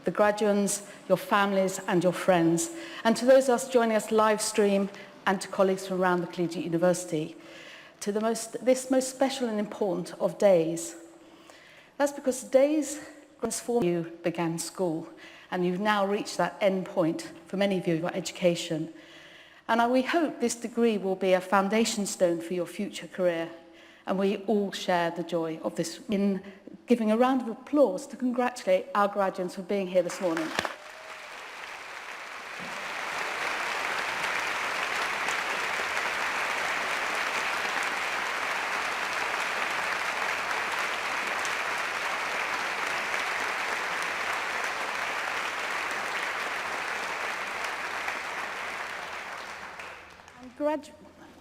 the graduates, your families and your friends, and to those of us joining us live stream and to colleagues from around the Collegiate University, to this most special and important of days. That's because days transform you began school, and you've now reached that end point for many of you, your education. And we hope this degree will be a foundation stone for your future career, and we all share the joy of this in giving a round of applause to congratulate our graduates for being here this morning.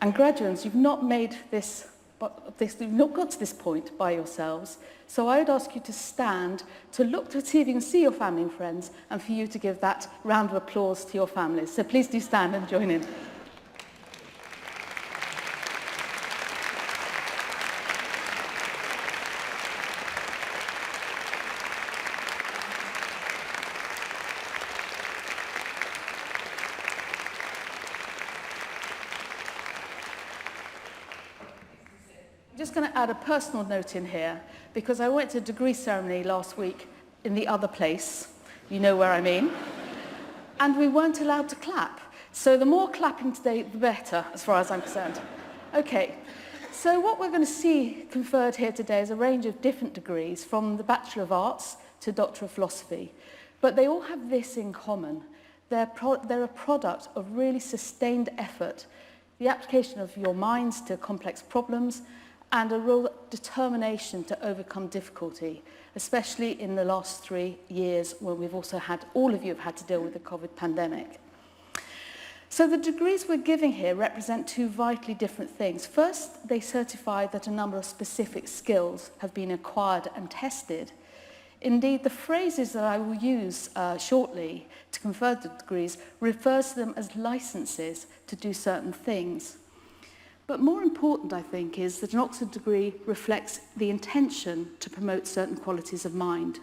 And graduates, you've not made you've not got to this point by yourselves. So I would ask you to stand, to look to see if you can see your family and friends, and for you to give that round of applause to your families. So please do stand and join in. I'm just going to add a personal note in here, because I went to a degree ceremony last week in the other place, you know where I mean, and we weren't allowed to clap. So the more clapping today, the better, as far as I'm concerned. Okay, so what we're going to see conferred here today is a range of different degrees, from the Bachelor of Arts to Doctor of Philosophy, but they all have this in common. They're a product of really sustained effort, the application of your minds to complex problems, and a real determination to overcome difficulty, especially in the last 3 years when we've also had, all of you have had to deal with the COVID pandemic. So the degrees we're giving here represent two vitally different things. First, they certify that a number of specific skills have been acquired and tested. Indeed, the phrases that I will use shortly to confer the degrees refers to them as licenses to do certain things. But more important, I think, is that an Oxford degree reflects the intention to promote certain qualities of mind.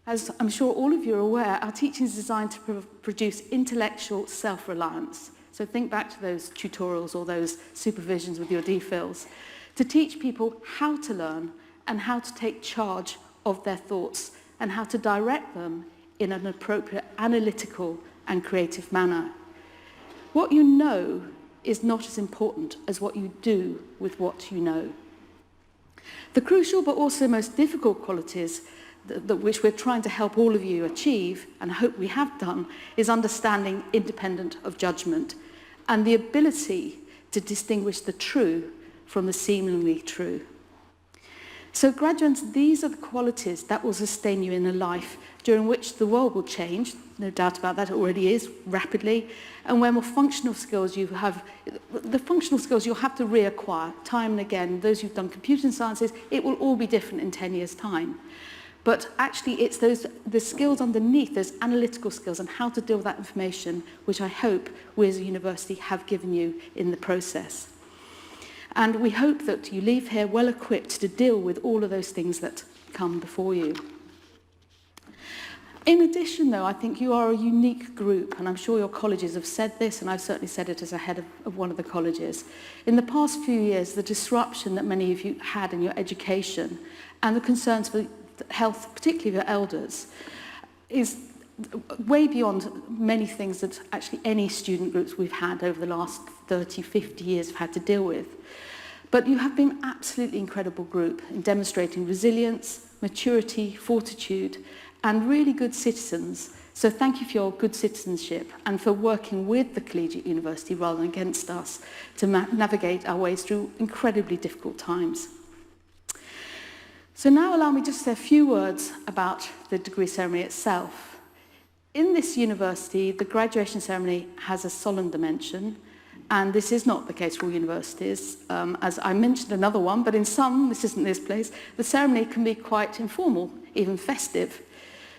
As I'm sure all of you are aware, our teaching is designed to produce intellectual self-reliance. So think back to those tutorials or those supervisions with your DPhils, to teach people how to learn and how to take charge of their thoughts and how to direct them in an appropriate analytical and creative manner. What you know is not as important as what you do with what you know. The crucial but also most difficult qualities which we're trying to help all of you achieve, and hope we have done, is understanding independent of judgment and the ability to distinguish the true from the seemingly true. So graduates, these are the qualities that will sustain you in a life during which the world will change, no doubt about that, it already is, rapidly, and where more functional skills you have, the functional skills you'll have to reacquire time and again. Those who've done computer sciences, it will all be different in 10 years' time. But actually it's the skills underneath, those analytical skills and how to deal with that information, which I hope we as a university have given you in the process. And we hope that you leave here well equipped to deal with all of those things that come before you. In addition, though, I think you are a unique group, and I'm sure your colleges have said this, and I've certainly said it as a head of one of the colleges. In the past few years, the disruption that many of you had in your education and the concerns for health, particularly of your elders, is way beyond many things that actually any student groups we've had over the last 30, 50 years have had to deal with. But you have been an absolutely incredible group in demonstrating resilience, maturity, fortitude, and really good citizens. So thank you for your good citizenship and for working with the Collegiate University rather than against us to navigate our ways through incredibly difficult times. So now allow me just to say a few words about the degree ceremony itself. In this university, the graduation ceremony has a solemn dimension, and this is not the case for all universities. As I mentioned another one, but in some, this isn't this place, the ceremony can be quite informal, even festive.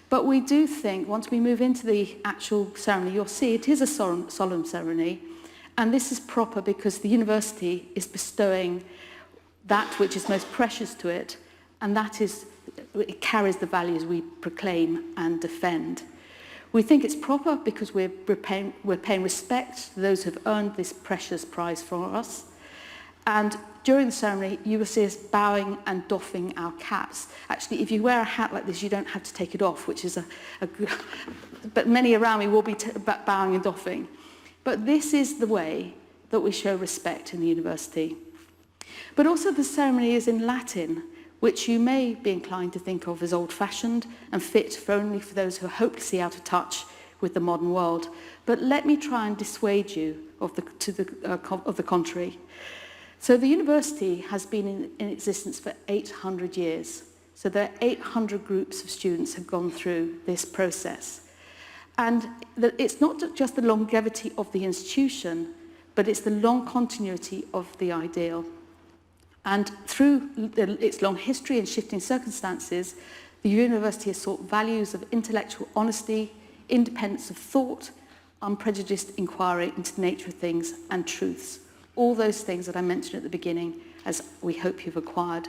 But we do think, once we move into the actual ceremony, you'll see it is a solemn ceremony, and this is proper because the university is bestowing that which is most precious to it, and that is it carries the values we proclaim and defend. We think it's proper because we're paying respect to those who have earned this precious prize for us. And during the ceremony, you will see us bowing and doffing our caps. Actually, if you wear a hat like this, you don't have to take it off, which is a good... But many around me will be bowing and doffing. But this is the way that we show respect in the university. But also the ceremony is in Latin, which you may be inclined to think of as old-fashioned and fit only for those who are hopelessly out of touch with the modern world. But let me try and dissuade you of the contrary. So the university has been in existence for 800 years. So there are 800 groups of students who have gone through this process. And it's not just the longevity of the institution, but it's the long continuity of the ideal. And through its long history and shifting circumstances, the university has sought values of intellectual honesty, independence of thought, unprejudiced inquiry into the nature of things and truths. All those things that I mentioned at the beginning, as we hope you've acquired.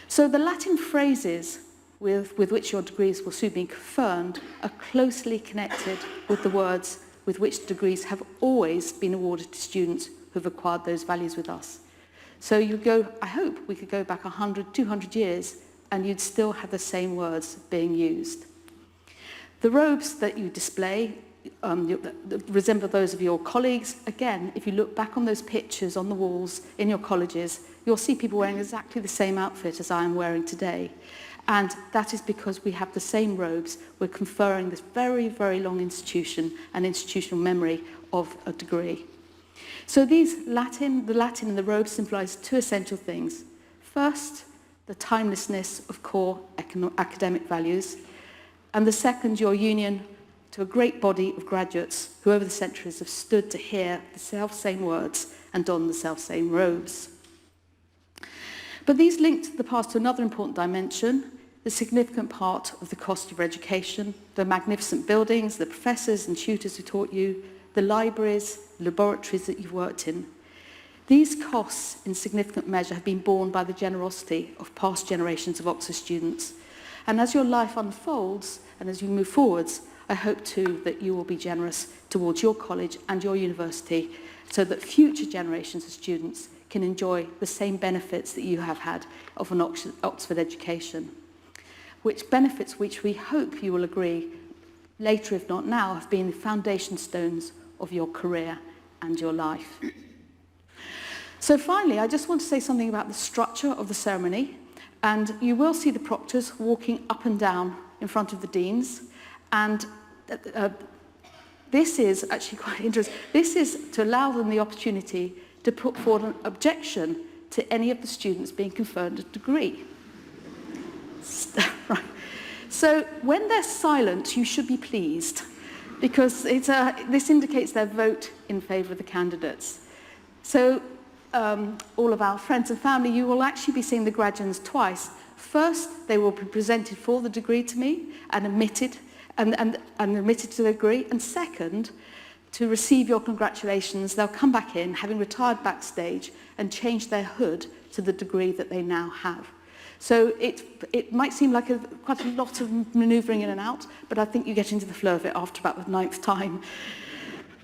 So the Latin phrases with which your degrees will soon be confirmed are closely connected with the words with which degrees have always been awarded to students who have acquired those values with us. So you go, I hope we could go back 100, 200 years and you'd still have the same words being used. The robes that you display resemble those of your colleagues. Again, if you look back on those pictures on the walls in your colleges, you'll see people wearing exactly the same outfit as I am wearing today. And that is because we have the same robes. We're conferring this very, very long institution and institutional memory of a degree. So the Latin and the robes symbolize two essential things. First, the timelessness of core academic values. And the second, your union to a great body of graduates who over the centuries have stood to hear the self-same words and don the self-same robes. But these link the past to another important dimension, the significant part of the cost of your education, the magnificent buildings, the professors and tutors who taught you, the libraries, laboratories that you've worked in. These costs, in significant measure, have been borne by the generosity of past generations of Oxford students. And as your life unfolds and as you move forwards, I hope too that you will be generous towards your college and your university so that future generations of students can enjoy the same benefits that you have had of an Oxford education. Which benefits which we hope you will agree, later if not now, have been the foundation stones of your career and your life. So finally, I just want to say something about the structure of the ceremony. And you will see the proctors walking up and down in front of the deans. And this is actually quite interesting. This is to allow them the opportunity to put forward an objection to any of the students being conferred a degree. Right. So when they're silent, you should be pleased, because this indicates their vote in favour of the candidates. So all of our friends and family, you will actually be seeing the graduates twice. First, they will be presented for the degree to me and admitted to the degree. And second, to receive your congratulations, they'll come back in, having retired backstage, and change their hood to the degree that they now have. So it might seem like quite a lot of manoeuvring in and out, but I think you get into the flow of it after about the 9th time.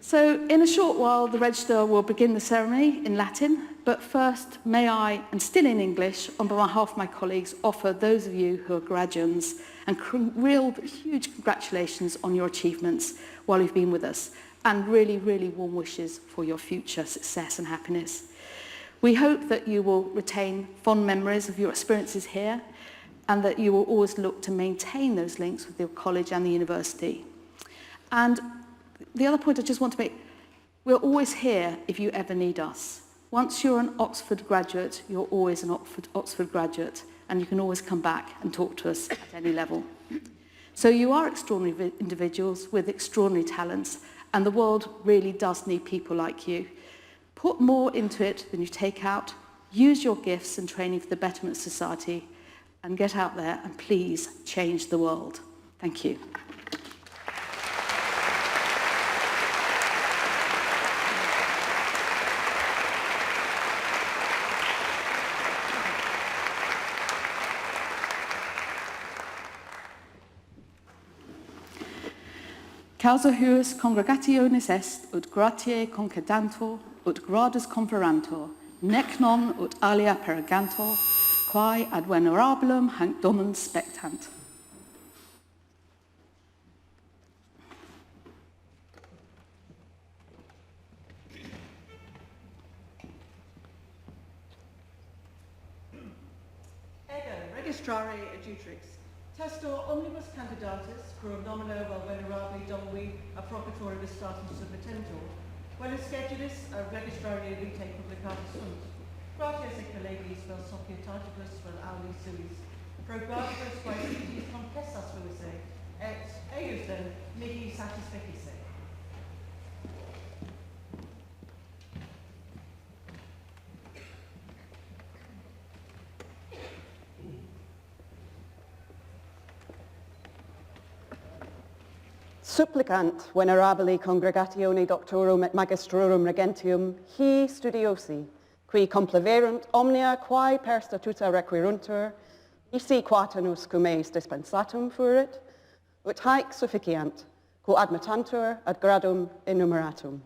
So in a short while, the registrar will begin the ceremony in Latin, but first, may I, and still in English, on behalf of my colleagues, offer those of you who are graduates and real huge congratulations on your achievements while you've been with us, and really, really warm wishes for your future success and happiness. We hope that you will retain fond memories of your experiences here, and that you will always look to maintain those links with your college and the university. And the other point I just want to make, we're always here if you ever need us. Once you're an Oxford graduate, you're always an Oxford graduate, and you can always come back and talk to us at any level. So you are extraordinary individuals with extraordinary talents, and the world really does need people like you. Put more into it than you take out, use your gifts and training for the betterment of society, and get out there and please change the world. Thank you. Causa huius congregationis est, ut gratiae concedantur, ut gradus conferantur, nec non ut alia pergantur, quae ad venerabilum hanc domum spectant. Ego registrare adjutrix. Testor omnibus candidatus curum nomino vel venerabili domini a procatoribus statum submittentur, velis schedulis a registrare vitae publicatus sunt. Gratias et collegis vel societatibus vel auli suis, pro gratibus quae sitis confessas fuisse, et eius then mihi satisficisse. Supplicant venerabili congregatione doctorum et magistrorum regentium, hi studiosi, qui compleverunt omnia quae per statuta requiruntur, isi quatenus cum eis dispensatum furit, ut haec sufficiant, quo admittantur ad gradum innumeratum.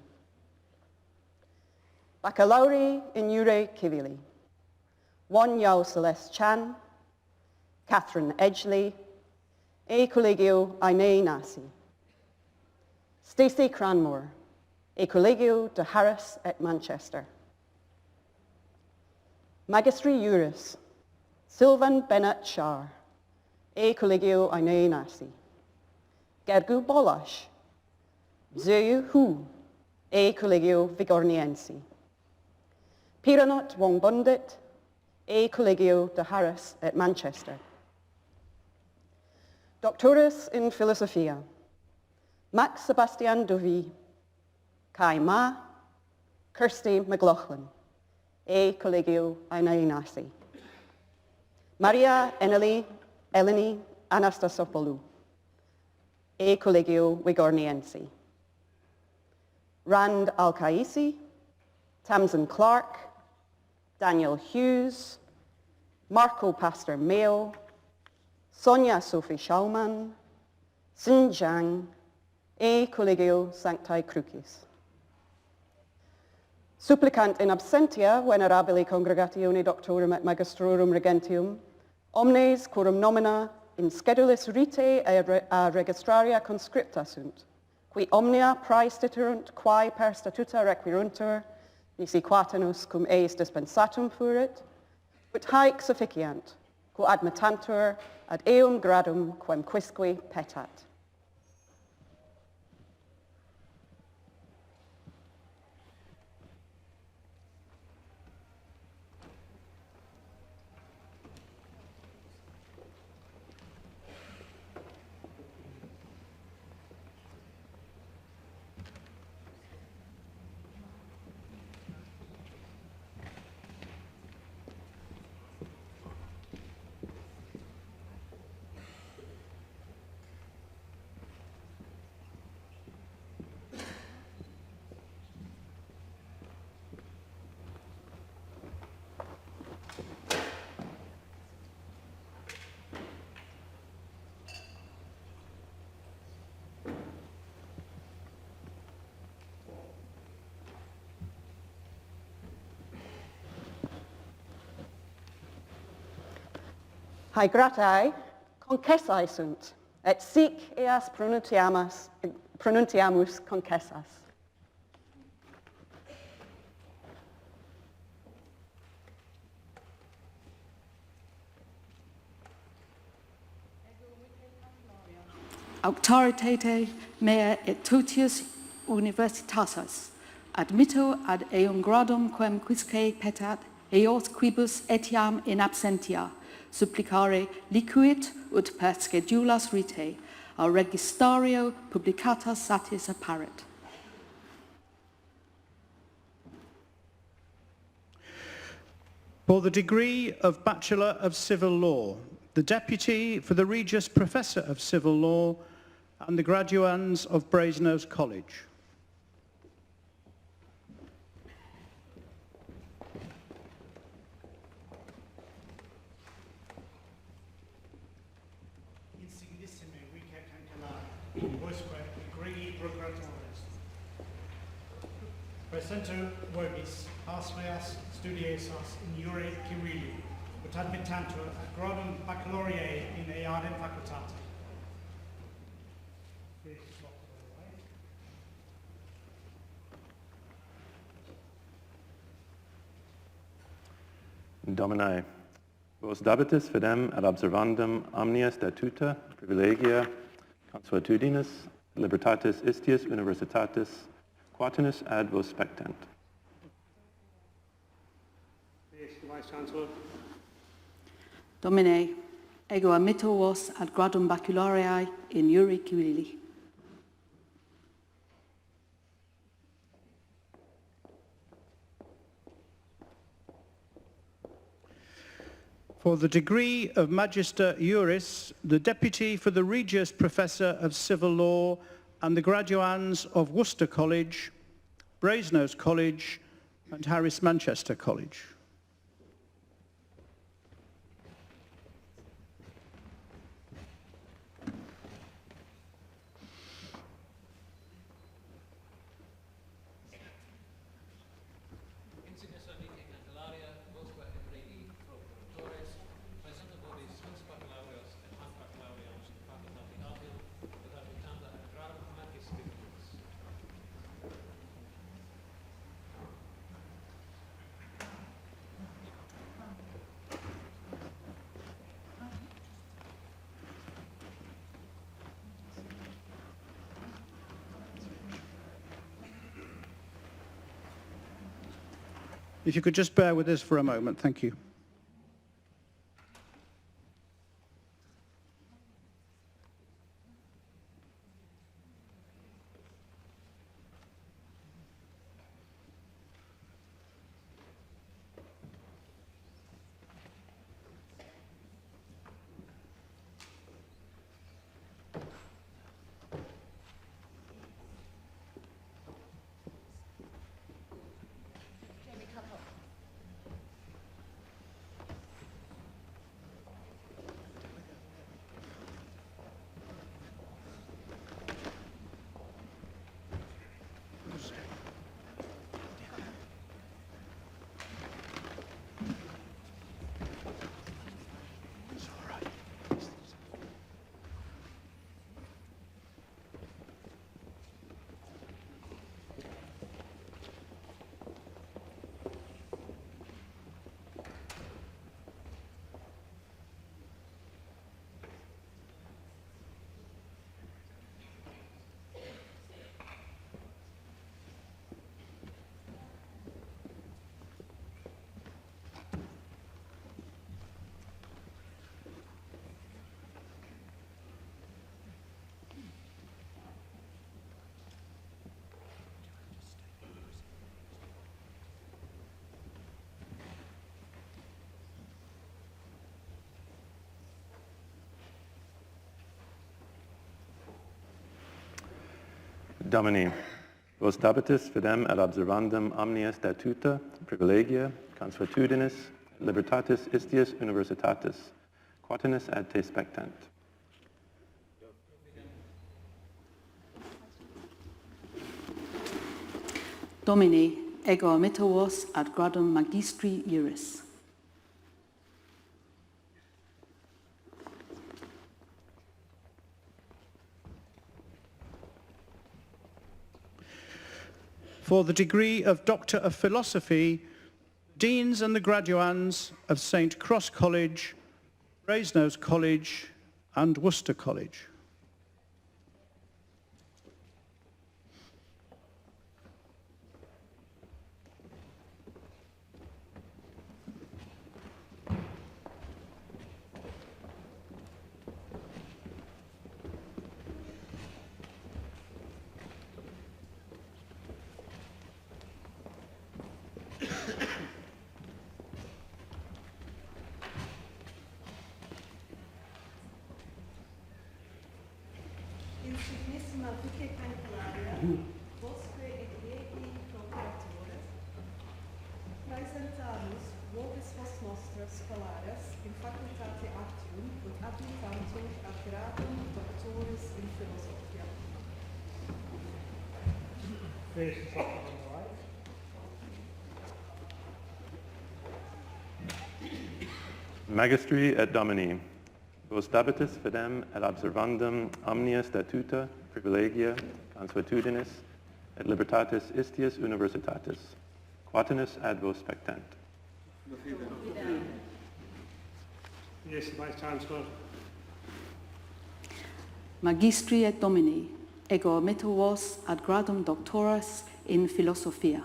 Baccalauri in iure civili, Won Yao Celeste Chan, Catherine Edgley, e collegio Aine Nasi. Stacey Cranmore, e Collegio de Harris et Manchester. Magistri Juris, Sylvan Bennett Shar, e Collegio Aine Nasi. Gergu Bolash, Zeu Hu, e Collegio Vigorniensi. Piranot Wongbundit, e Collegio de Harris et Manchester. Doctorus in Philosophia, Max Sebastian Dovey, Kai Ma, Kirsty McLaughlin, e Collegio Aine Nasi. Maria Eleni Anastasopoulou, e Collegio Vigorniensi. Rand Al-Kaisi, Tamsin Clark, Daniel Hughes, Marco Pastor Mayo, Sonia Sophie Schaumann, Xin Zhang, e Collegio Sanctae Crucis. Supplicant in absentia venerabili congregatione doctorum et magistrorum regentium, omnes quorum nomina in schedulis rite a registraria conscripta sunt, qui omnia praestiterunt quae per statuta requiruntur, nisi quatenus cum eis dispensatum furit, ut haec sufficiant, quo admittantur ad eum gradum quem quisque petat. Hae gratae concessae sunt, et sic eas pronuntiamus concessas. Auctoritate mea et totius universitatis, admitto ad eum gradum quem quisque petat, eos quibus etiam in absentia, supplicare liquid ut per schedulas rite, a registrario publicata satis apparet. For the degree of Bachelor of Civil Law, the Deputy for the Regius Professor of Civil Law and the graduands of Brasenose College. Insignissime vice cancelari, vosque degree Procuratoris. Presenter verbis, Hasmeas studiesas in jure civili, ut admittantur ad gradum baccalaureae in eadem facultate. Domini, vos dabitis fidem ad observandum omnia statuta, privilegia, consuetudinis, libertatis istius universitatis, quatinus ad vos spectant. Vice-Chancellor. Domine, ego amitto vos ad gradum baccalaureae in jure civili. For the degree of Magister Juris, the Deputy for the Regius Professor of Civil Law and the graduands of Worcester College, Brasenose College and Harris Manchester College. If you could just bear with us for a moment, thank you. Domini, vos dabitis fidem ad observandum omnia statuta, privilegia, consuetudinis, libertatis istius universitatis, quatinus ad te spectant. Domine, ego amitto vos ad gradum magistri juris. For the degree of Doctor of Philosophy, Deans and the graduands of St. Cross College, Brasenose College and Worcester College. Insignissima vice cancelaria, vosque et regi procuratores, praesentamus vobis vos nostras scholares in facultate actium ut admittantur ad gradum doctoris in philosophia. faces up on the right. Magistri et Domini, vos dabitus fidem et observandum omnia statuta, privilegia, consuetudinis, et libertatis istius universitatis, quatinus ad vos spectant. Yes, Vice Chancellor. Magistri et Domini, ego mitto vos ad gradum doctoris in philosophia.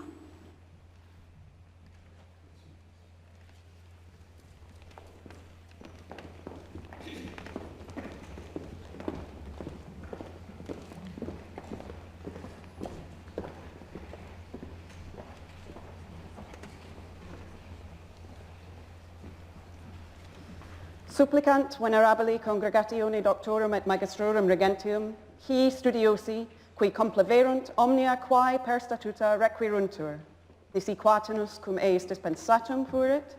Supplicant venerabili congregatione doctorum et magistrorum regentium, hi studiosi, qui complaverunt omnia quae per statuta requiruntur, nisi quatinus cum eis dispensatum furit,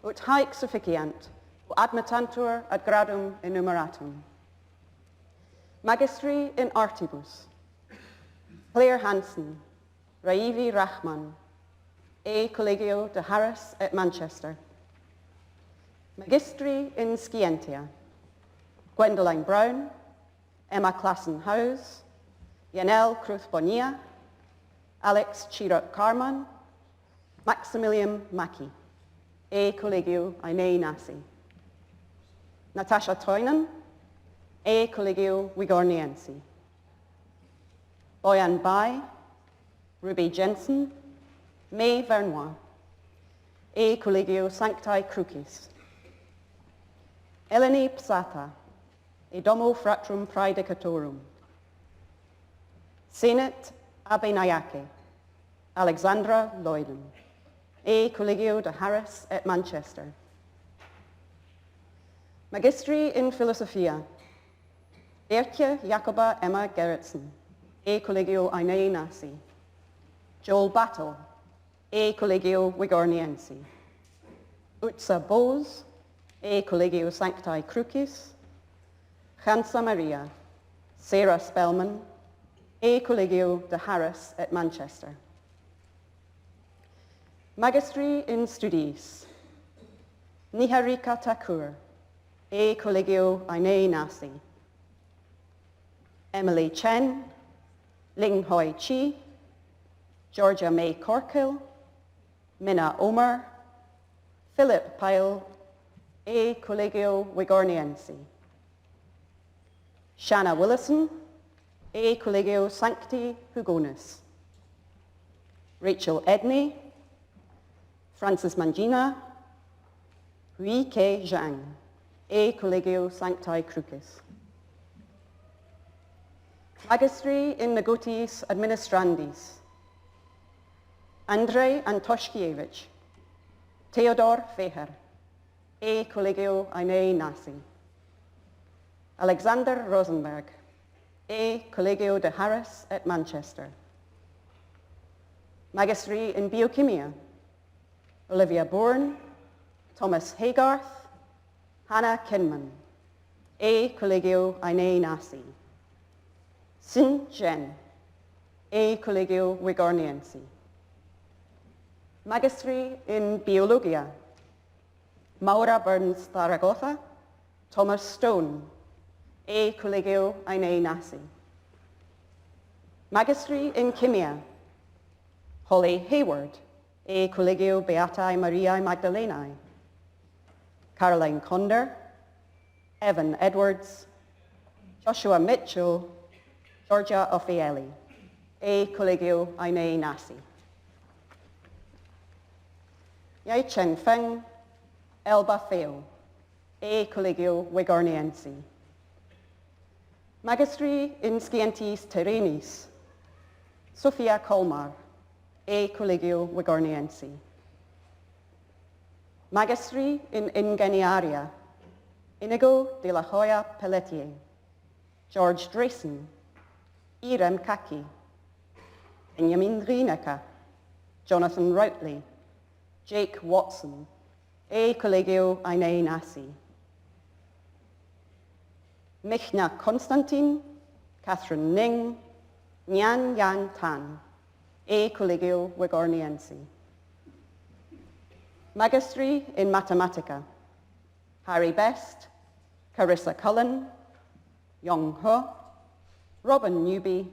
ut haec sufficiant, admittantur ad gradum enumeratum. Magistri in artibus, Claire Hansen, Raivi Rahman, e Collegio de Harris et Manchester. Magistri in Scientia, Gwendoline Brown, Emma Klassen-Hose, Yanel Cruz-Bonilla, Alex Chirot Carman, Maximilian Mackie, e Collegio Ainei Nasi. Natasha Toinen, e Collegio Wigorniensi. Boyan Bai, Ruby Jensen, May Vernois, e Collegio Sanctae Crucis. Eleni Psata, e Domo Fratrum Praedicatorum. Senet Abenayake, Alexandra Lloyden, e Collegio de Harris et Manchester. Magistri in Philosophia, Bertje Jacoba Emma Gerritsen, e Collegio Ainei Nasi. Joel Battle, e Collegio Wigorniensi. Utsa Bose, e Collegio Sanctae Crucis. Hansa Maria, Sarah Spellman, e Collegio de Harris et Manchester. Magistri in Studiis, Niharika Thakur, e Collegio Ainei Nasi. Emily Chen, Ling Hoi Chi, Georgia May Corkill, Minna Omer, Philip Pyle, e Collegio Wigorniensi. Shanna Willison, e Collegio Sancti Hugonis. Rachel Edney, Francis Mangina, Hui Ke Zhang, e Collegio Sanctae Crucis. Magistri in Negotiis Administrandis, Andrei Antoshkiewicz, Theodor Feher, e Collegio Ainei Nasi. Alexander Rosenberg, e Collegio de Harris et Manchester. Magistri in Biochemia, Olivia Bourne, Thomas Haygarth, Hannah Kinman, e Collegio Ainei Nasi. Xin Zhen, e Collegio Wigorniensi. Magistri in Biologia, Maura Burns Zaragoza, Thomas Stone, e Collegio Ainei Nasi. Magistri in Chemia, Holly Hayward, e Collegio Beatae Mariae Magdalenae. Caroline Conder, Evan Edwards, Joshua Mitchell, Georgia Offieli, e Collegio Ainei Nasi. Yai Chen Feng, Elba Feo, e Collegio Wigorniensi. Magistri in Scientis Terrenis, Sofia Colmar, e Collegio Wigorniensi. Magistri in Ingeniaria, Inigo de la Hoya Pelletier, George Drayson, Irem Kaki, Benjamin Rienecker, Jonathan Routley, Jake Watson, e Collegio Ainei Nasi. Michna Konstantin, Catherine Ning, Nyan Yan Tan, e Collegio Wigorniensi. Magistri in Mathematica, Harry Best, Carissa Cullen, Yong He, Robin Newby,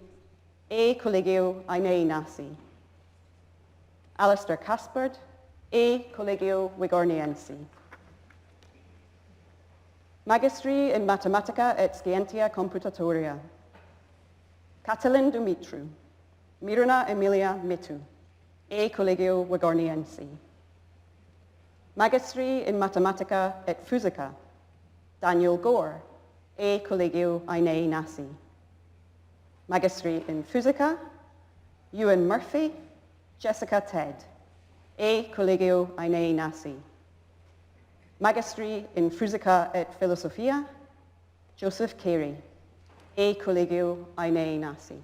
e Collegio Ainei Nasi. Alistair Caspard, e Collegio Wigorniensi. Magistri in Mathematica et Scientia Computatoria, Catalin Dumitru, Miruna Emilia Mitu, e Collegio Wigorniensi. Magistri in Mathematica et Physica, Daniel Gore, e Collegio Ainei Nasi. Magistri in Physica, Ewan Murphy, Jessica Ted, e Collegio Ainei Nasi. Magistri in Physica et Filosofia, Joseph Carey, e Collegio Ainei Nasi.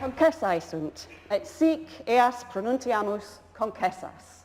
Concessae sunt, et sic eas pronuntiamus concessas.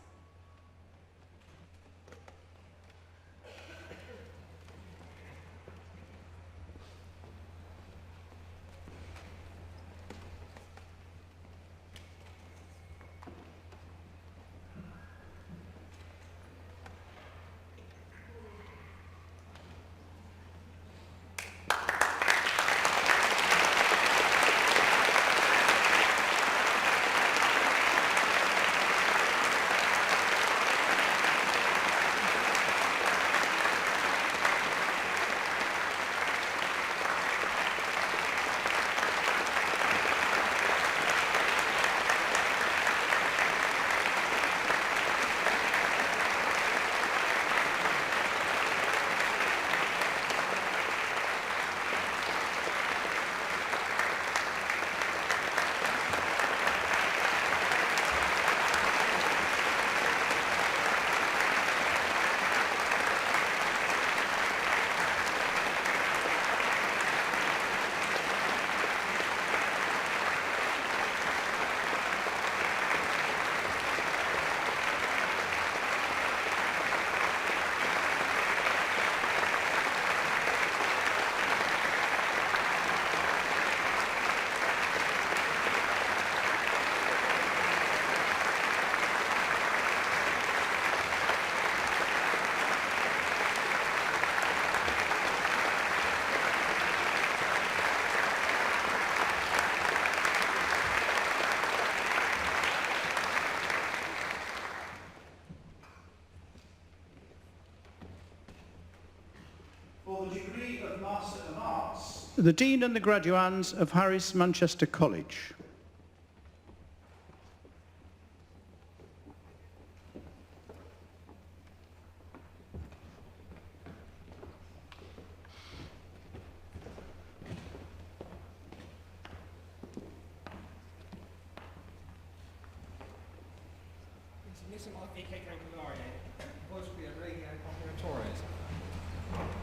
The Dean and the Graduands of Harris Manchester College.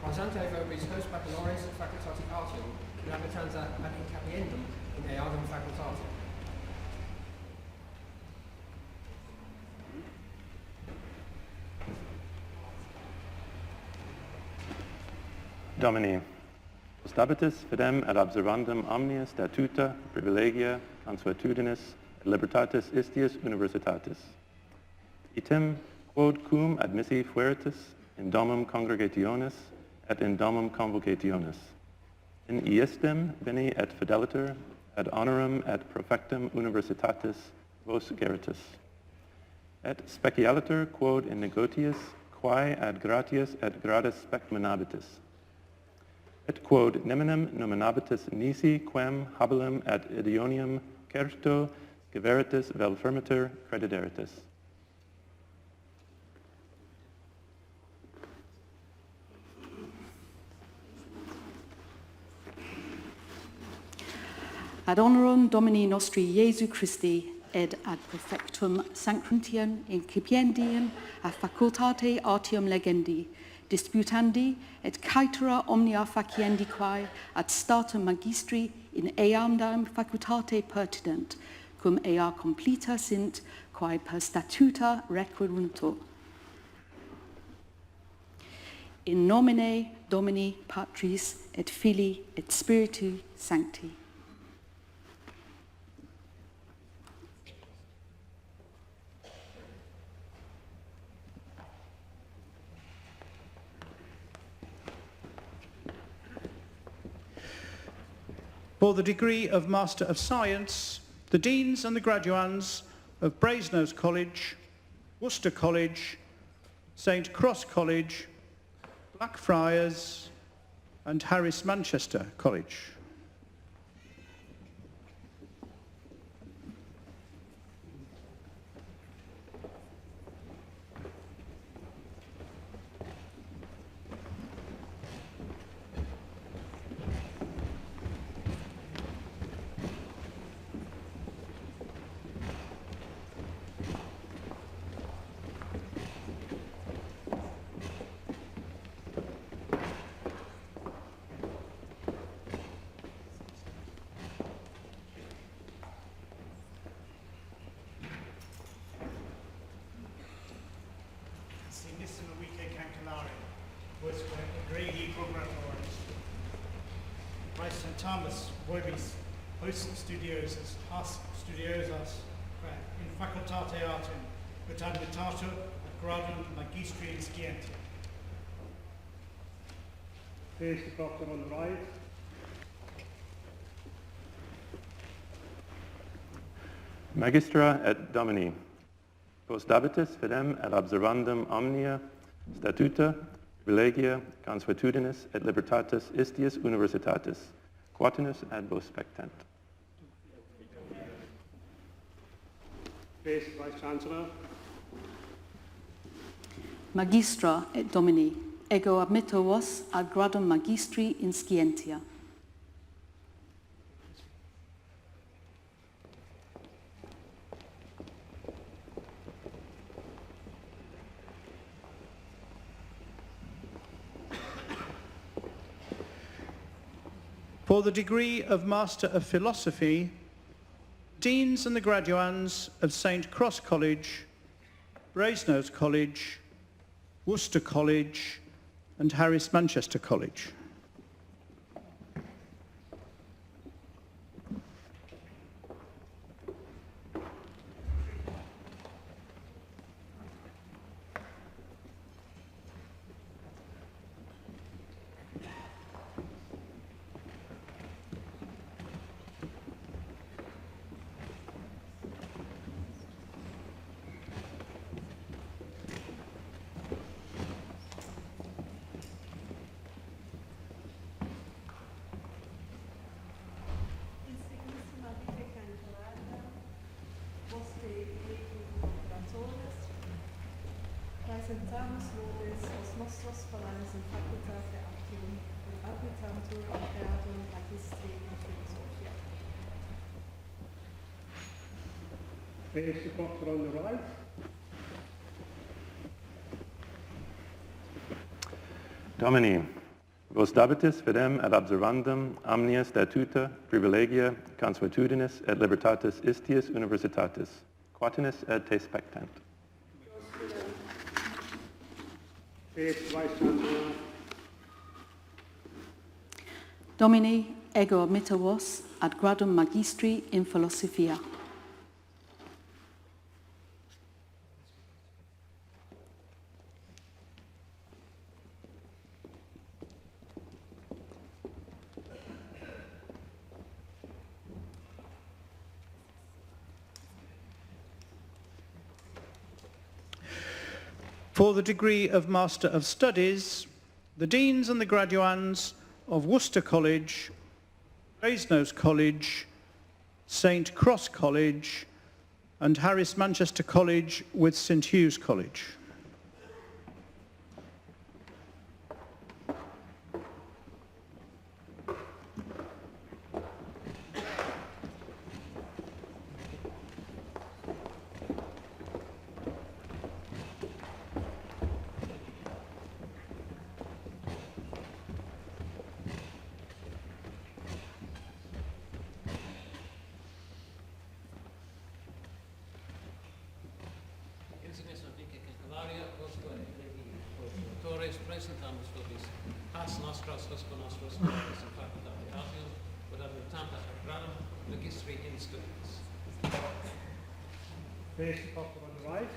Rasante vobis host baccalaureus facultati artium, gravitanza ad incapiendum in eadem facultatem. Domini, stabitis fidem ad observandum omnia statuta, privilegia, consuetudinis, et libertatis istius universitatis. Item, quod cum admissi fueritis in domum congregationis et in domum convocationis. In iestem veni et fideliter ad honorum et profectum universitatis vos geritus. Et specialiter quod in negotiis quae ad gratias et gradus specminabitis. Et quod neminem nominabitis nisi quem habilem et idionium certo geveritis vel firmiter credideritis. ad honorum Domini nostri Iesu Christi ed ad perfectum sanctium incipiendium a facultate artium legendi, disputandi et caetera omnia faciendi ad statum magistri in eamdam facultate pertinent, cum ea completa sint, quae per statuta requiruntur. In nomine Domini Patris et Filii et Spiritui Sancti. For the degree of Master of Science, the Deans and the Graduands of Brasenose College, Worcester College, St Cross College, Blackfriars and Harris Manchester College. Thomas Voibis, host studiosas, has studiosas, in facultate artem, ut admitatur ad gradum magistri in scientia. There's the doctor on the right. Magistra et Domini, post dabitis fidem et observandum omnia statuta, privilegia, consuetudinis et libertatis istius universitatis, quatinus ad vos spectant. First Vice-Chancellor. Magistra et Domini, ego admitto vos ad gradum magistri in scientia. For the degree of Master of Philosophy, Deans and the Graduands of St Cross College, Brasenose College, Worcester College and Harris Manchester College. Presentamos vobis os nostros falanes in facultate artium et admitantur ad gradum magistri in philosophia. There's the doctor on the right. Domini, vos dabitis fidem et observandum omnia statuta, privilegia, consuetudinis et libertatis istius universitatis, quatinus et te spectant. First Vice-Chancellor. Domini, ego admitto vos ad gradum magistri in philosophia. For the degree of Master of Studies, the Deans and the Graduands of Worcester College, Brasenose College, St Cross College and Harris Manchester College with St Hugh's College. praesentamus vobis, has nostras hospo nostros colleges in facultate artium, quod admitantas ad gradum magistri in studiis. Face the poplar on the right.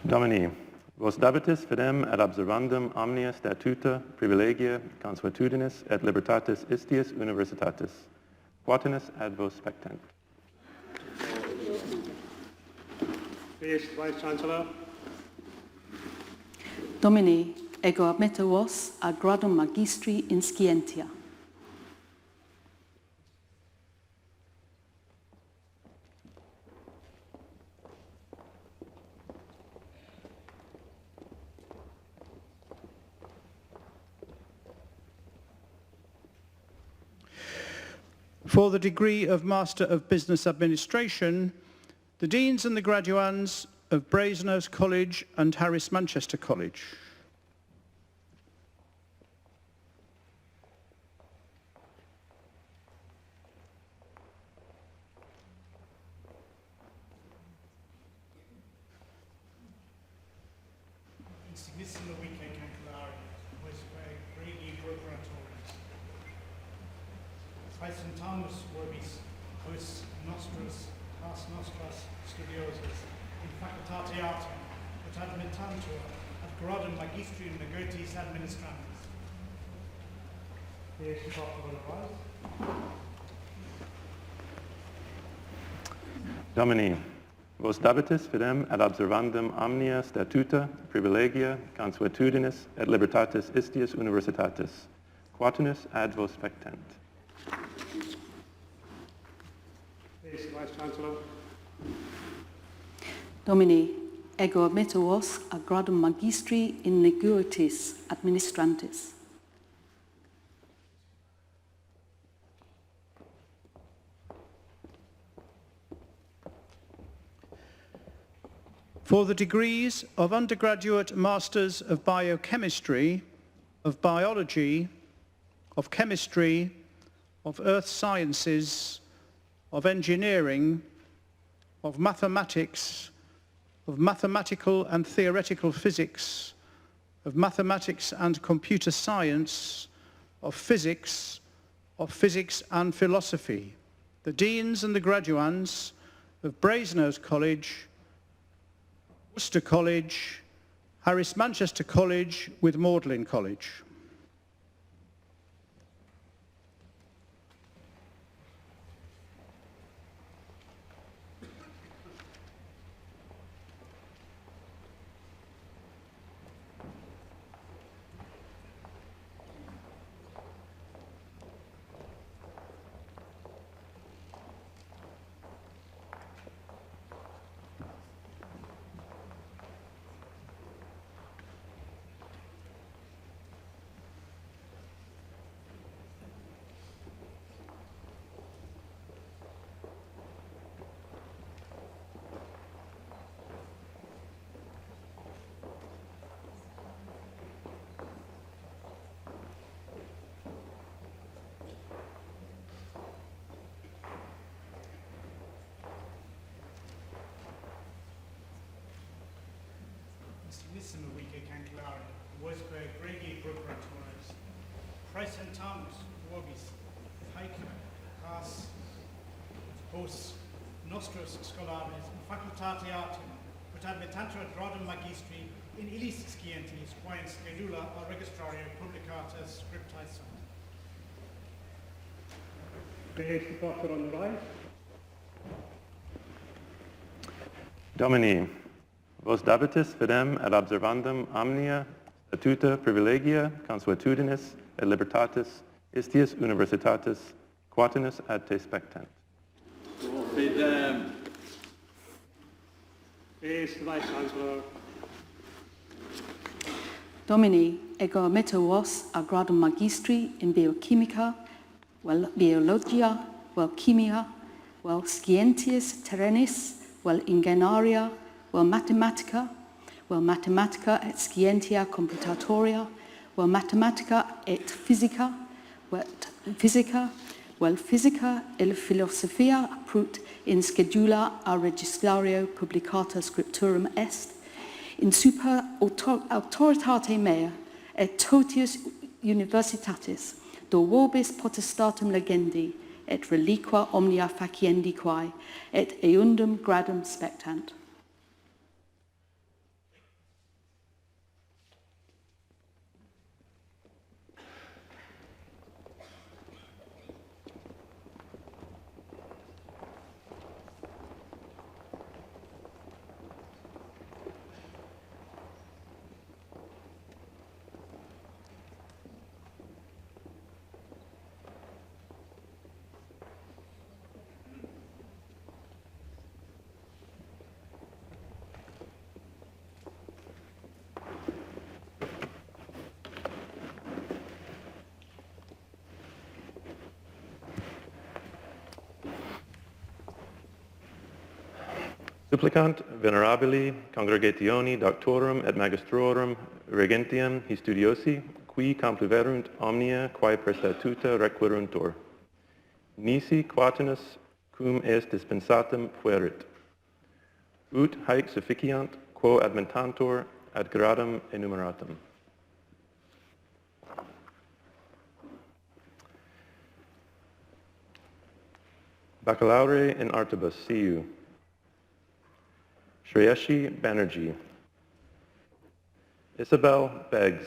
Domini, vos dabitis fidem et observandum omnia statuta, privilegia, consuetudinis et libertatis istiis universitatis. Quatinus ad vos spectent. Face the Vice-Chancellor. Domini, ego admitto vos ad gradum magistri in scientia. For the degree of Master of Business Administration, the Deans and the Graduands of Brasenose College and Harris Manchester College. Insignissima vice cancelari, quisque gregi procuratoris. Praesentamus vobis, quis nostras, has nostras studiosus, in facultate artium, ut admittantur ad gradum magistri in negotiis administrandis. Face the poplar on the right. Domini, vos dabitis fidem et observandum omnia statuta, privilegia, consuetudinis et libertatis istiis universitatis. Quatinus ad vos spectent. Face the Vice-Chancellor. Domini, ego admitto vos ad gradum magistri in negotiis administrantis. For the degrees of undergraduate Masters of Biochemistry, of Biology, of Chemistry, of Earth Sciences, of Engineering, of Mathematics, of Mathematical and Theoretical Physics, of Mathematics and Computer Science, of Physics and Philosophy, the Deans and the Graduands of Brasenose College, Worcester College, Harris Manchester College with Magdalen College. Insignissima vice cancelari, quisque gregi procuratoris. Praesentamus vobis, haec has hos nostros scholares in facultate artium, ut admittantur ad gradum magistri in illis scientis, quae in schedula a registrario publicatas scriptae sunt. Face the poplar on the right. Domini, vos dabitis fidem et observandum omnia statuta, privilegia, consuetudinis et libertatis istiis universitatis. Quatinus ad te spectent. Fidem. Face the Vice-Chancellor. Domini, ego admitto vos ad gradum magistri in biochimica, vel biologia, vel chimia, vel scientias terrenis, vel ingenieria, vel mathematica et scientia computatoria, vel mathematica et physica, vel physica et philosophia apud in schedula a registrario publicata scripturum est, in super autoritate mea et totius universitatis, do vobis potestatum legendi, et reliqua omnia faciendi quae, et eundum gradum spectant. Supplicant venerabili congregationi doctorum et magistrorum regentium his studiosi, qui compluverunt omnia quae per statuta requiruntur. Nisi quatinus cum est dispensatum fuerit. Ut haec sufficiant quo admentantur ad gradum enumeratum. Baccalaureate in artibus, CU. Shreyashi Banerjee, Isabel Beggs,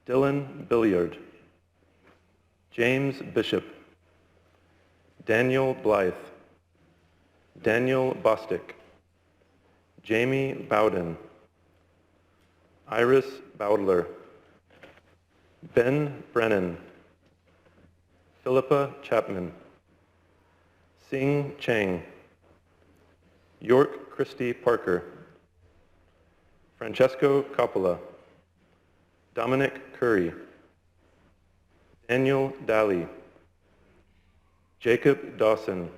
Dylan Billiard, James Bishop, Daniel Blythe, Daniel Bostick, Jamie Bowden, Iris Bowdler, Ben Brennan, Philippa Chapman, Sing Cheng, York Christie Parker, Francesco Coppola, Dominic Curry, Daniel Daly, Jacob Dawson,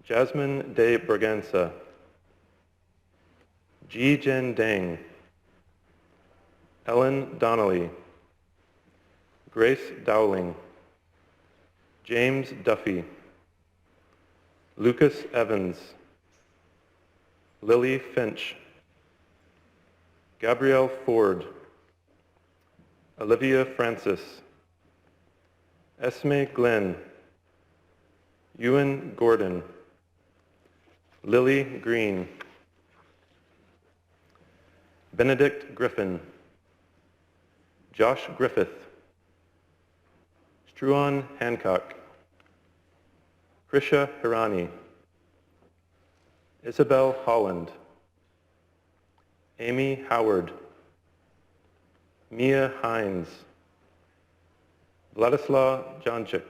Jasmine de Braganza, Ji Jen Dang, Ellen Donnelly, Grace Dowling, James Duffy, Lucas Evans, Lily Finch, Gabrielle Ford, Olivia Francis, Esme Glenn, Ewan Gordon, Lily Green, Benedict Griffin, Josh Griffith, Struan Hancock, Krisha Hirani, Isabel Holland, Amy Howard, Mia Hines, Vladislav Janchik,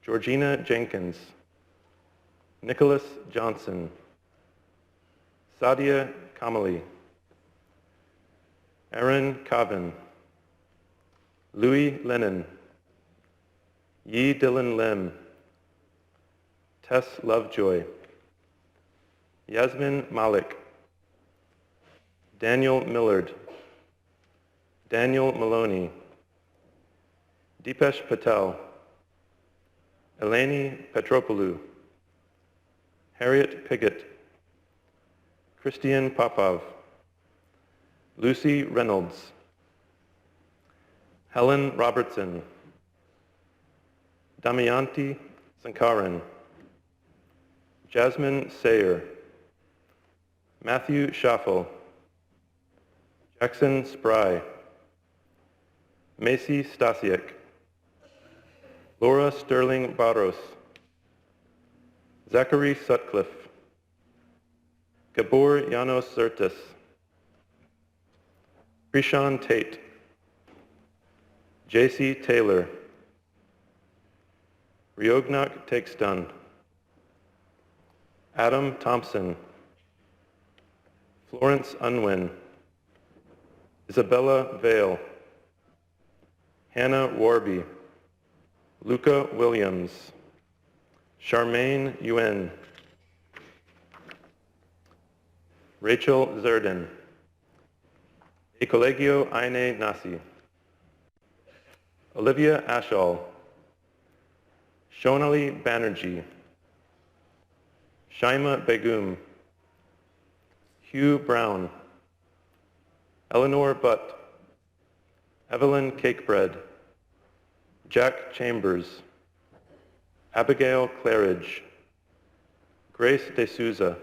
Georgina Jenkins, Nicholas Johnson, Sadia Kamali, Aaron Cavan, Louis Lennon, Yi Dylan Lim, Tess Lovejoy, Yasmin Malik, Daniel Millard, Daniel Maloney, Deepesh Patel, Eleni Petropoulou, Harriet Piggott, Christian Popov, Lucy Reynolds, Helen Robertson, Damayanti Sankaran, Jasmine Sayer, Matthew Schaffel, Jackson Spry, Macy Stasiak, Laura Sterling Barros, Zachary Sutcliffe, Gabor Janos Zertis, Krishan Tate, J.C. Taylor, Ryognak Takestun, Adam Thompson, Florence Unwin, Isabella Vale, Hannah Warby, Luca Williams, Charmaine Yuen, Rachel Zerdin, E Colegio Aine Nasi, Olivia Ashall, Shonali Banerjee, Shaima Begum, Hugh Brown, Eleanor Butt, Evelyn Cakebread, Jack Chambers, Abigail Claridge, Grace De Souza,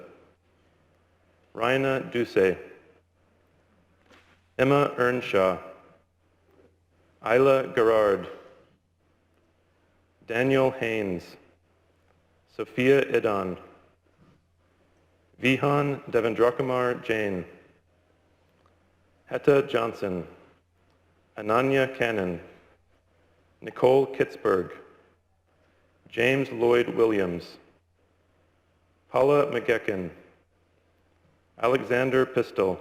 Ryana Duce, Emma Earnshaw, Isla Gerard, Daniel Haynes, Sophia Idan, Vihan Devendrakumar Jain, Hetta Johnson, Ananya Cannon, Nicole Kitzberg, James Lloyd Williams, Paula McGeckin, Alexander Pistol,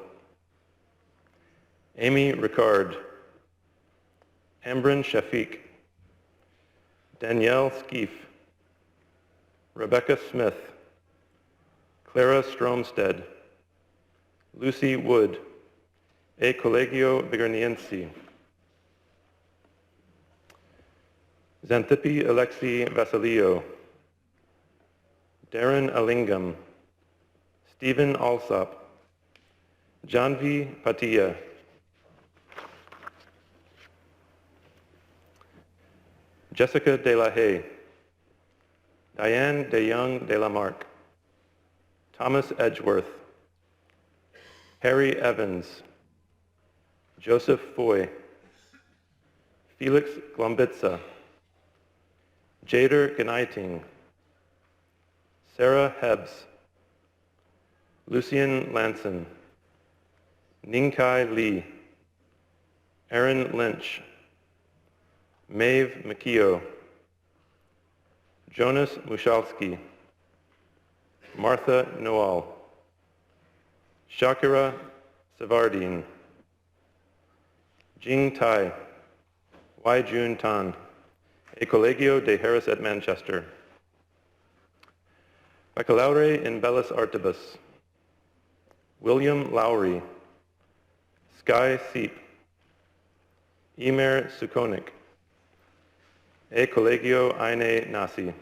Amy Ricard, Ambryn Shafiq, Danielle Skeef, Rebecca Smith, Clara Stromstead, Lucy Wood, E Collegio Vigorniensi, Xanthippe Alexi Vasilio, Darren Alingam, Stephen Alsop, Janvi Patia, Jessica De La Haye, Diane De Young De La Marque, Thomas Edgeworth, Harry Evans, Joseph Foy, Felix Glombitza, Jader Gneiting, Sarah Hebbs, Lucian Lanson, Ningkai Lee, Aaron Lynch, Maeve McKeough, Jonas Mushalski, Martha Noal, Shakira Savardine, Jing Tai, Wai Jun Tan, E Collegio de Harris at Manchester, Baccalaureate in Bellis Artibus, William Lowry, Sky Seep, Emer Sukonik, E Collegio Aine Nasi.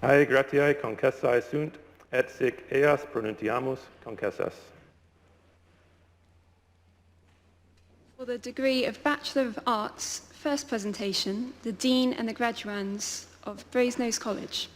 Hae gratiae concessae sunt, et sic eas pronuntiamus concessas. For the degree of Bachelor of Arts, first presentation, the Dean and the graduands of Brasenose College.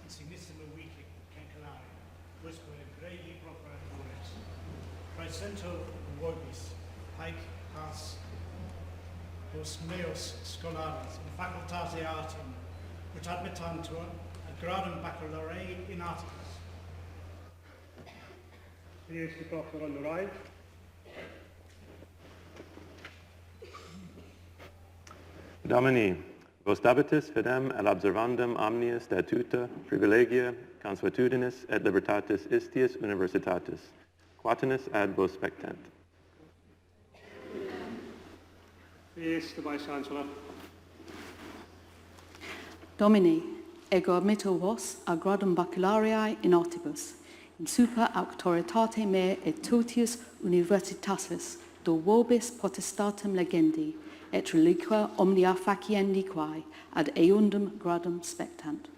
Insignissima vici cancelare, usque grei procuratores, praecento vobis, haec has os meos scholaris in facultate artem, ut admittantur ad gradum baccalaureae in artis. Here's the proctor on the right. Domini, vos dabitis fidem et observandum omnia statuta, privilegia, consuetudinis et libertatis istius universitatis, quatinus ad vos spectent. Yes, the Vice-Chancellor. Domini, ego mito vos a gradum baculariae in artibus, in super auctoritate mea et totius universitatis, do vobis potestatem legendi, et reliqua omnia faciendi quae ad eundum gradum spectant.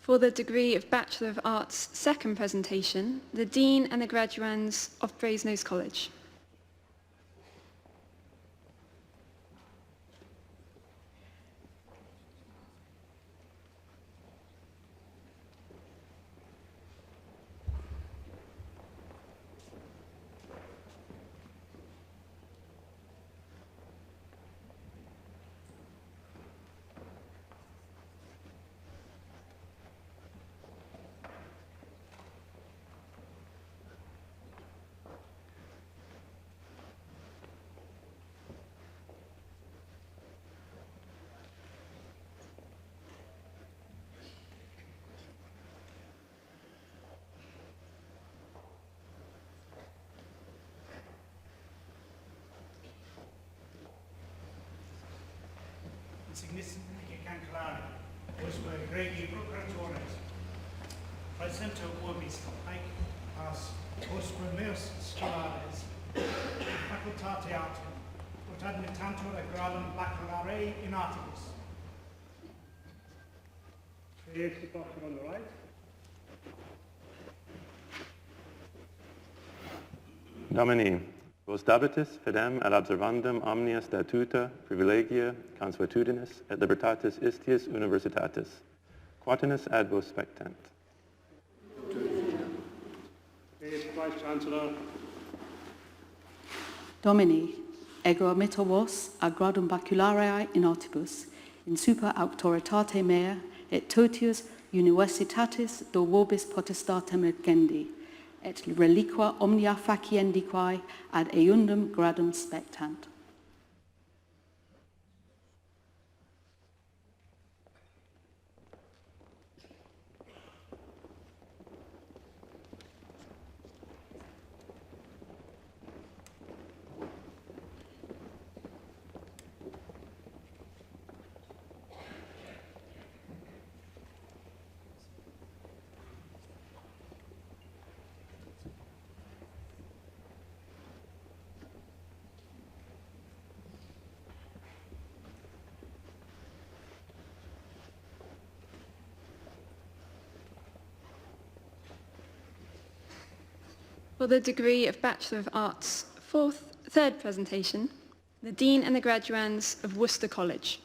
For the degree of Bachelor of Arts second presentation, the Dean and the graduands of Brasenose College. Significant cancellare, usque gregi procuratores, praesento urbis haec as usque meus scholares, facultate artium, ut admittantur a gradum baculare in artibus. Face the doctor on the right. Domini, vos dabitis fidem ad observandum omnia statuta, privilegia, consuetudinis, et libertatis istius universitatis. Quatinus ad vos spectant. Face Vice Chancellor. Domini, ego mito vos a gradum baculariae in artibus, in super auctoritate mea, et totius universitatis do vobis potestatem legendi, et reliqua omnia faciendi quae ad eundum gradum spectant. For the degree of Bachelor of Arts third presentation, the Dean and the graduands of Worcester College.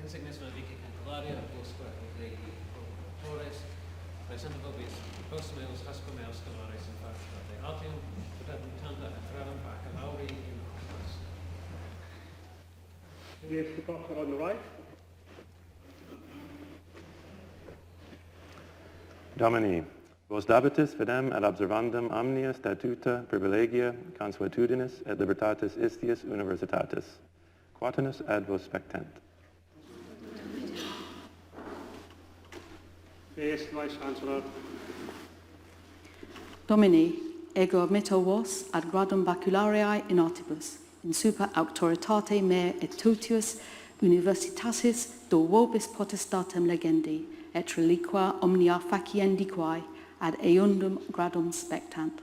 Insignis vici cancelaria, usque gregi procuratores, praesento vobis postmeus ascomeus scholares in facultate artium, ut admittanta a gradum baccalaureum in artibus. Face the doctor on the right. Domini, vos dabitis fidem ad observandum omnia statuta, privilegia, consuetudinis, et libertatis istius universitatis. Quatinus ad vos spectant. Face Vice Chancellor. Domini, ego mito vos ad gradum baculariae in artibus, in super auctoritate mea et totius universitatis do vobis potestatem legendi, et reliqua omnia faciendi quae ad eundum gradum spectant.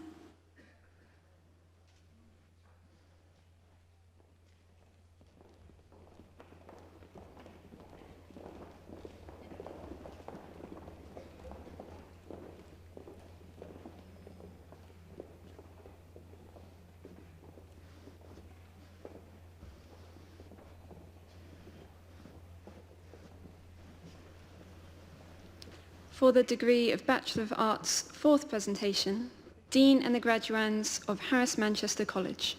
For the degree of Bachelor of Arts, fourth presentation, Dean and the Graduands of Harris Manchester College.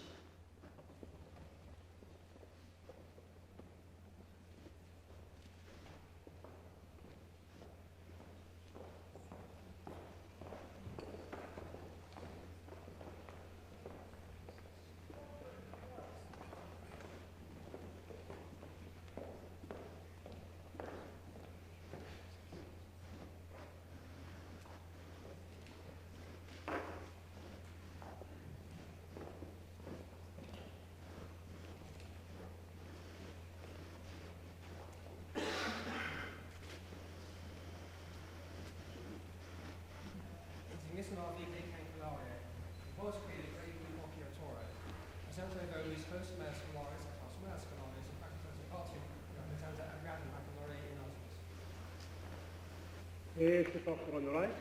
Here's the doctor on the right.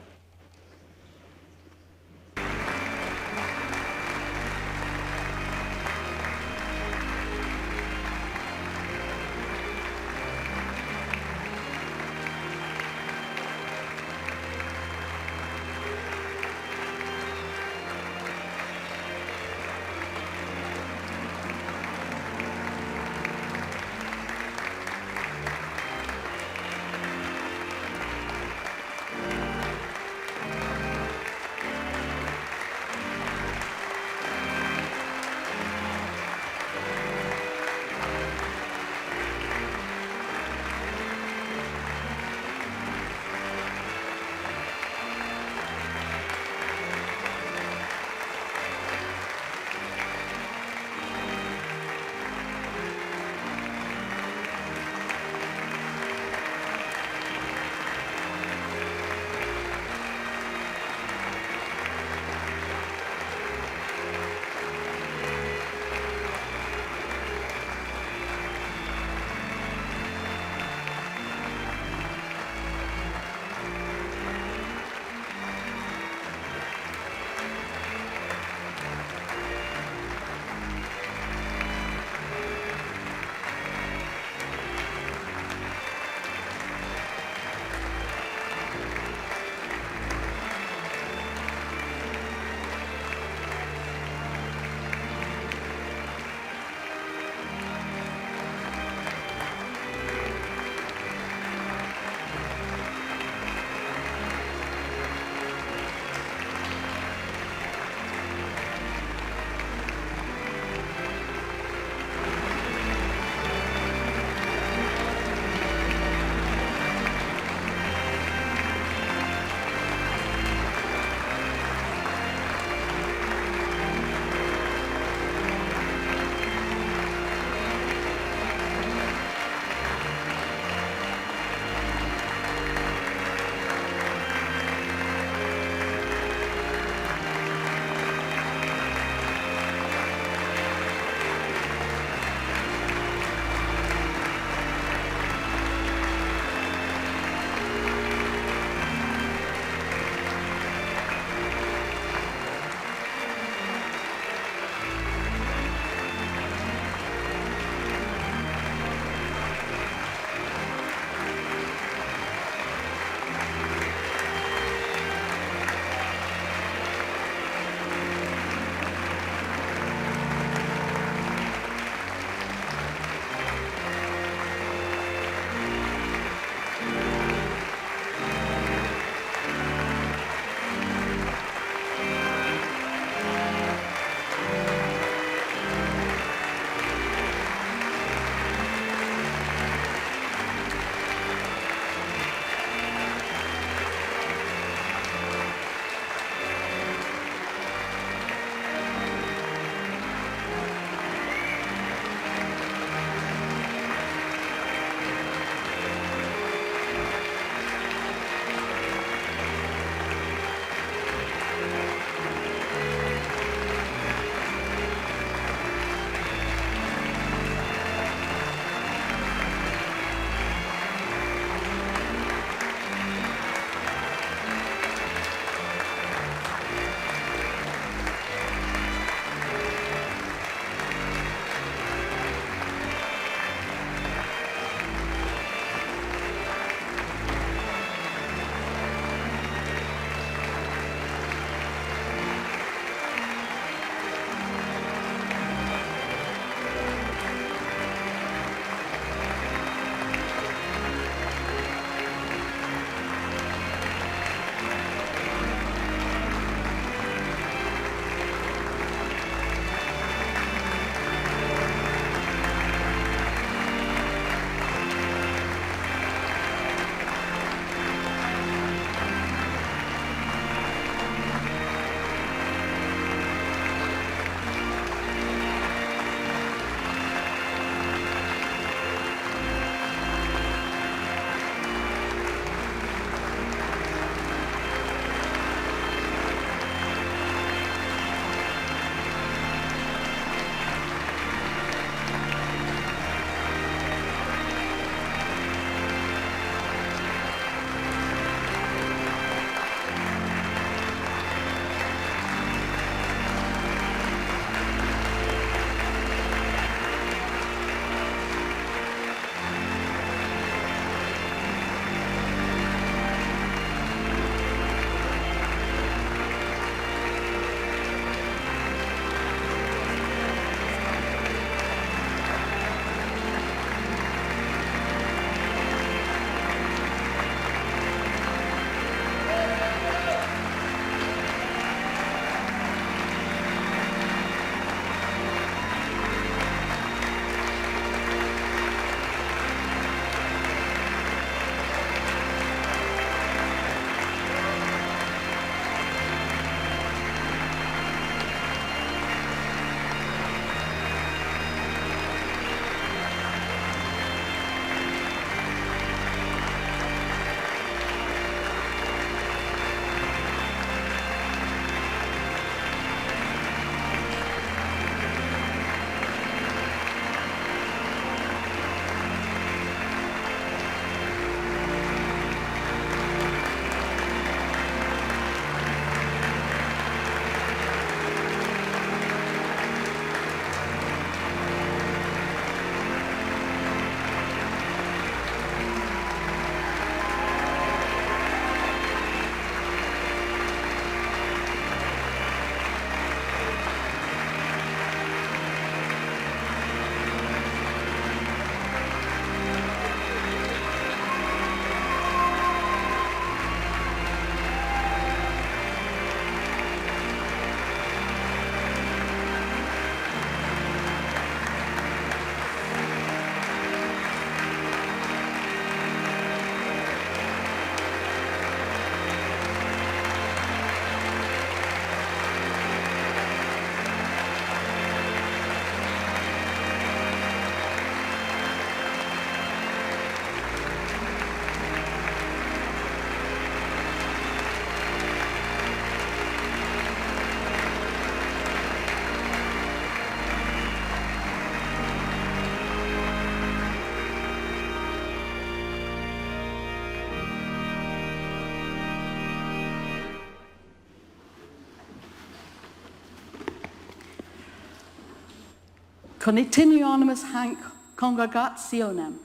Continuamus hanc congregationem.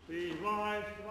Please rise.